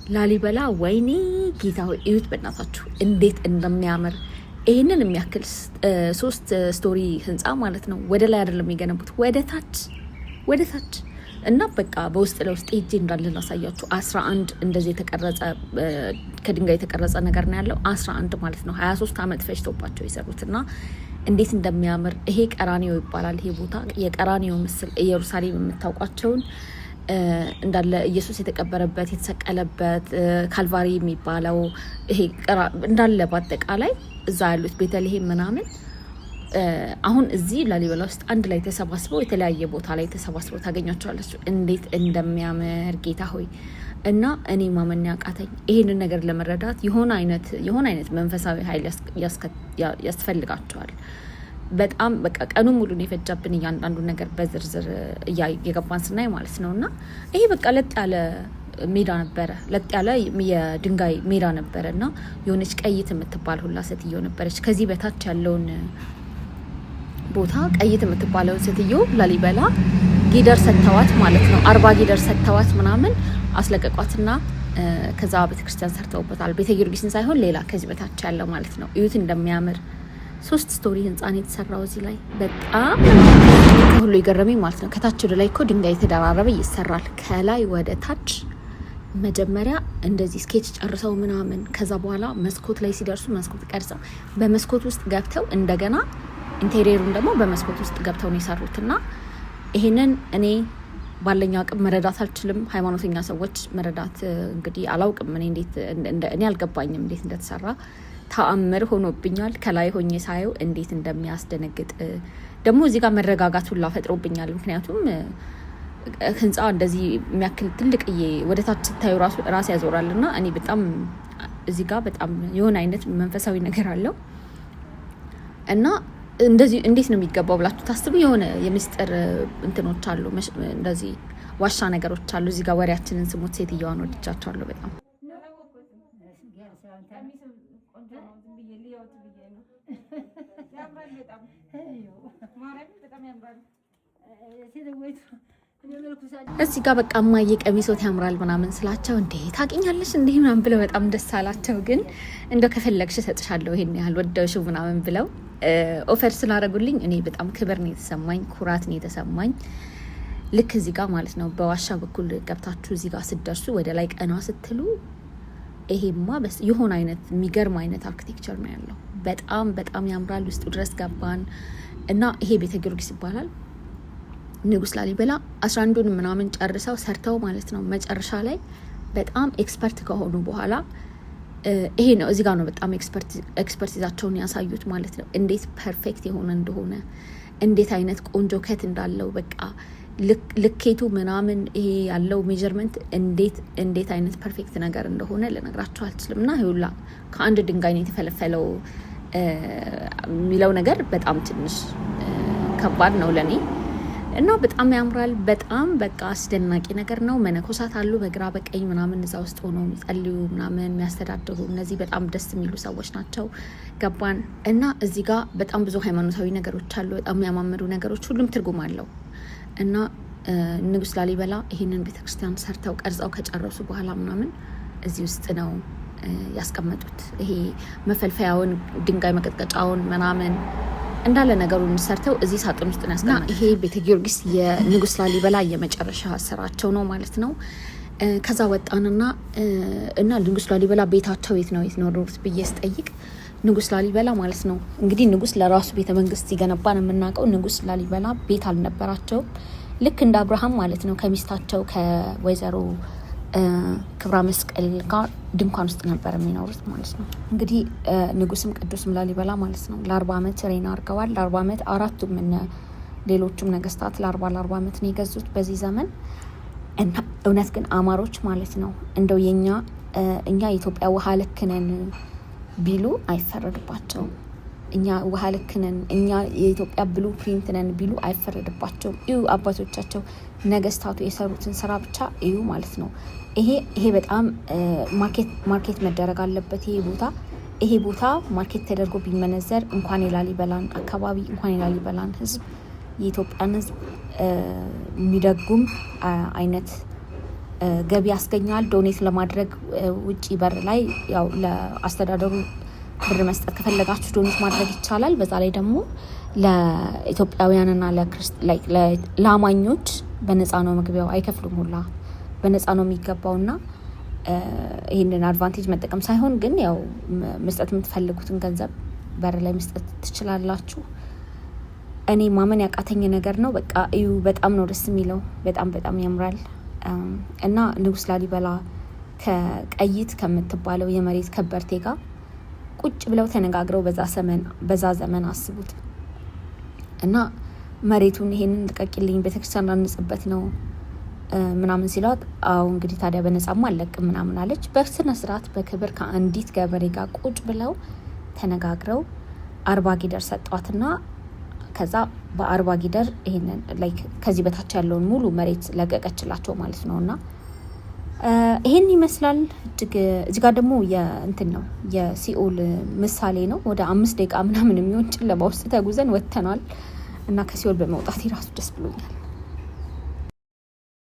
ላሊበላ ወይኔ ጌታው እዩት በእናታችሁ እንዴት እንደሚያምር ይሄንን የሚያክል 3 ስቶሪ ህንጻ ማለት ነው። ወደ ላይ አይደለም የሚገነቡት ወደ ታች እና በቃ በውስጥ ለውስጥ ሄጄ እንዳለ ላሳያችሁ። 11 እንደዚህ የተቀረጸ ከድንጋይ የተቀረጸ ነገር ነው ያለው 11 ማለት ነው። 23 ዓመት ፈጅቶባቸው የሰሩትና እንዴት እንደሚያምር ይሄ ቀራኒዮ ይባላል። ይሄ ቦታ የቀራኒዮ ምስል ኢየሩሳሌም የምታውቋቸውን እንዳለ ኢየሱስ የተቀበረበት የተሰቀለበት ካልቫሪ የሚባለው ይሄ እንዳለ በአጠቃላይ እዛ ያሉት ቤተልሔም ምናምን አሁን እዚህ ላሊበላ ውስጥ አንድ ላይ ተሰባስበው የተለያየ ቦታ ላይ ተሰባስበው ታገኛቸዋላችሁ። እንዴት እንደሚያምር ጌታ ሆይ! እና እኔ ማመን ያቃተኝ ይሄንን ነገር ለመረዳት የሆነ አይነት መንፈሳዊ ኃይል ያስፈልጋቸዋል። በጣም በቃ ቀኑ ሙሉ ነው የፈጃብን እያንዳንዱ ነገር በዝርዝር እየገባን ስናይ ማለት ነውና ይሄ በቃ ለጥ ያለ ሜዳ ነበረ፣ ለጥ ያለ የድንጋይ ሜዳ ነበረና የሆነች ቀይት የምትባል ሁላ ሴትዮ ነበረች። ከዚህ በታች ያለውን ቦታ ቀይት የምትባለውን ሴትዮ ላሊበላ ጊደር ሰተዋት ማለት ነው። 40 ጊደር ሰተዋት ምናምን አስለቀቋትና ከዛ ቤተክርስቲያን ሰርተውበታል። ቤተ ጊዮርጊስን ሳይሆን ሌላ ከዚህ በታች ያለው ማለት ነው። እዩት እንደሚያምር 3 ስቶሪ ህንጻ ነው የተሰራው እዚህ ላይ። በጣም ሁሉ ይገረመኝ ማለት ነው። ከታች ወደ ላይ እኮ ድንጋይ የተደራረበ ይሰራል። ከላይ ወደ ታች መጀመሪያ እንደዚህ ስኬች ጨርሰው ምናምን ከዛ በኋላ መስኮት ላይ ሲደርሱ መስኮት ቀርጸው በመስኮት ውስጥ ገብተው እንደገና ኢንቴሪየሩን ደግሞ በመስኮት ውስጥ ገብተው ነው የሰሩትና ይሄንን እኔ ባለኛ አቅም መረዳት አልችልም። ሃይማኖተኛ ሰዎች መረዳት እንግዲህ አላውቅም። እኔ አልገባኝም እንዴት እንደተሰራ ተአምር ሆኖብኛል። ከላይ ሆኜ ሳየው እንዴት እንደሚያስደነግጥ ደግሞ እዚህ ጋር መረጋጋት ሁላ ፈጥሮብኛል። ምክንያቱም ህንጻ እንደዚህ የሚያክል ትልቅዬ ወደ ታች ስታዩ ራስ ያዞራልና እኔ በጣም እዚህ ጋር በጣም የሆነ አይነት መንፈሳዊ ነገር አለው እና እንደዚህ እንዴት ነው የሚገባው ብላችሁ ታስቡ። የሆነ የሚስጥር እንትኖች አሉ፣ እንደዚህ ዋሻ ነገሮች አሉ። እዚህ ጋር ወሬያችንን ስሙት። ሴትዮዋን ወድጃቸዋለሁ በጣም። እዚህ ጋር በቃ እማዬ ቀሚሶት ያምራል ምናምን ስላቸው እንዴ ታውቂኛለሽ እንዴ ምናምን ብለው በጣም ደስ አላቸው። ግን እንደው ከፈለግሽ እሰጥሻለሁ ይሄን ያህል ወደውሽው ምናምን ብለው ኦፈር ስላደረጉልኝ እኔ በጣም ክብር ነው የተሰማኝ፣ ኩራት ነው የተሰማኝ። ልክ እዚህ ጋር ማለት ነው በዋሻ በኩል ገብታችሁ እዚህ ጋር ስትደርሱ ወደ ላይ ቀና ስትሉ ይሄማ የሆነ አይነት የሚገርም አይነት አርኪቴክቸር ነው ያለው። በጣም በጣም ያምራል። ውስጡ ድረስ ገባን እና ይሄ ቤተ ጊዮርጊስ ይባላል። ንጉስ ላሊበላ 11ዱን ምናምን ጨርሰው ሰርተው ማለት ነው መጨረሻ ላይ በጣም ኤክስፐርት ከሆኑ በኋላ ይሄ ነው እዚህ ጋር ነው በጣም ኤክስፐርቲዛቸውን ያሳዩት ማለት ነው። እንዴት ፐርፌክት የሆነ እንደሆነ እንዴት አይነት ቆንጆ ከት እንዳለው በቃ ልኬቱ ምናምን ይሄ ያለው ሜጀርመንት እንዴት አይነት ፐርፌክት ነገር እንደሆነ ልነግራችሁ አልችልም። እና ይሁላ ከአንድ ድንጋይ ነው የተፈለፈለው የሚለው ነገር በጣም ትንሽ ከባድ ነው ለኔ እና በጣም ያምራል። በጣም በቃ አስደናቂ ነገር ነው። መነኮሳት አሉ በግራ በቀኝ ምናምን እዛ ውስጥ ሆነው የሚጸልዩ ምናምን የሚያስተዳድሩ እነዚህ በጣም ደስ የሚሉ ሰዎች ናቸው። ገባን እና እዚህ ጋር በጣም ብዙ ሃይማኖታዊ ነገሮች አሉ፣ በጣም የሚያማምሩ ነገሮች፣ ሁሉም ትርጉም አለው። እና ንጉስ ላሊበላ ይህንን ቤተክርስቲያን ሰርተው ቀርጸው ከጨረሱ በኋላ ምናምን እዚህ ውስጥ ነው ያስቀመጡት። ይሄ መፈልፈያውን ድንጋይ መቀጥቀጫውን ምናምን እንዳለ ነገሩን ሰርተው እዚህ ሳጥን ውስጥ ያስቀመጡት። ይሄ ቤተ ጊዮርጊስ የንጉስ ላሊበላ የመጨረሻ ስራቸው ነው ማለት ነው። ከዛ ወጣንና እና ንጉስ ላሊበላ ቤታቸው የት ነው የኖሩት ብዬ ስጠይቅ ንጉስ ላሊበላ ማለት ነው እንግዲህ ንጉስ ለራሱ ቤተ መንግስት ሲገነባ ነው የምናውቀው። ንጉስ ላሊበላ ቤት አልነበራቸውም። ልክ እንደ አብርሃም ማለት ነው ከሚስታቸው ከወይዘሮ ክብራ መስቀል ጋር ድንኳን ውስጥ ነበር የሚኖሩት ማለት ነው። እንግዲህ ንጉስም ቅዱስም ላሊበላ ማለት ነው ለ40 ዓመት ሬና አድርገዋል። ለ40 ዓመት አራቱም ሌሎቹም ነገስታት ለ40 ዓመት ነው የገዙት በዚህ ዘመን። እና እውነት ግን አማሮች ማለት ነው እንደው እኛ የኢትዮጵያ ውሃ ልክ ነን ቢሉ አይፈረድባቸውም። እኛ ውሃ ልክ ነን፣ እኛ የኢትዮጵያ ብሉ ፕሪንት ነን ቢሉ አይፈረድባቸውም። እዩ አባቶቻቸው ነገስታቱ የሰሩትን ስራ ብቻ እዩ ማለት ነው። ይሄ በጣም ማርኬት መደረግ አለበት። ይሄ ቦታ ማርኬት ተደርጎ ቢመነዘር እንኳን የላሊበላን አካባቢ እንኳን የላሊበላን ህዝብ የኢትዮጵያን ህዝብ የሚደጉም አይነት ገቢ ያስገኛል። ዶኔት ለማድረግ ውጪ በር ላይ ያው ለአስተዳደሩ ብር መስጠት ከፈለጋችሁ ዶኔት ማድረግ ይቻላል። በዛ ላይ ደግሞ ለኢትዮጵያውያንና ለአማኞች በነፃ ነው መግቢያው፣ አይከፍሉም ሁላ በነፃ ነው የሚገባውና ይሄንን አድቫንቴጅ መጠቀም ሳይሆን ግን ያው መስጠት የምትፈልጉትን ገንዘብ በር ላይ መስጠት ትችላላችሁ። እኔ ማመን ያቃተኝ ነገር ነው። በቃ እዩ፣ በጣም ነው ደስ የሚለው፣ በጣም ያምራል። እና ንጉስ ላሊበላ ከቀይት ከምትባለው የመሬት ከበርቴ ጋር ቁጭ ብለው ተነጋግረው በዛ ዘመን አስቡት እና መሬቱን ይሄንን ልቀቂልኝ ቤተክርስቲያን አንጽበት ነው ምናምን ሲሏት፣ አዎ እንግዲህ ታዲያ በነፃማ አለቅም ምናምን አለች። በስነ ስርዓት በክብር ከአንዲት ገበሬ ጋር ቁጭ ብለው ተነጋግረው 40 ጊደር ሰጧትና ከዛ በ40 ጊደር ይሄንን ከዚህ በታች ያለውን ሙሉ መሬት ለቀቀችላቸው ማለት ነውና ይሄን ይመስላል። እዚህ ጋር ደግሞ የእንትን ነው የሲኦል ምሳሌ ነው። ወደ 5 ደቂቃ ምናምን የሚሆን ጨለማ ውስጥ ተጉዘን ወጥተናል እና ከሲኦል በመውጣት ራሱ ደስ ብሎኛል።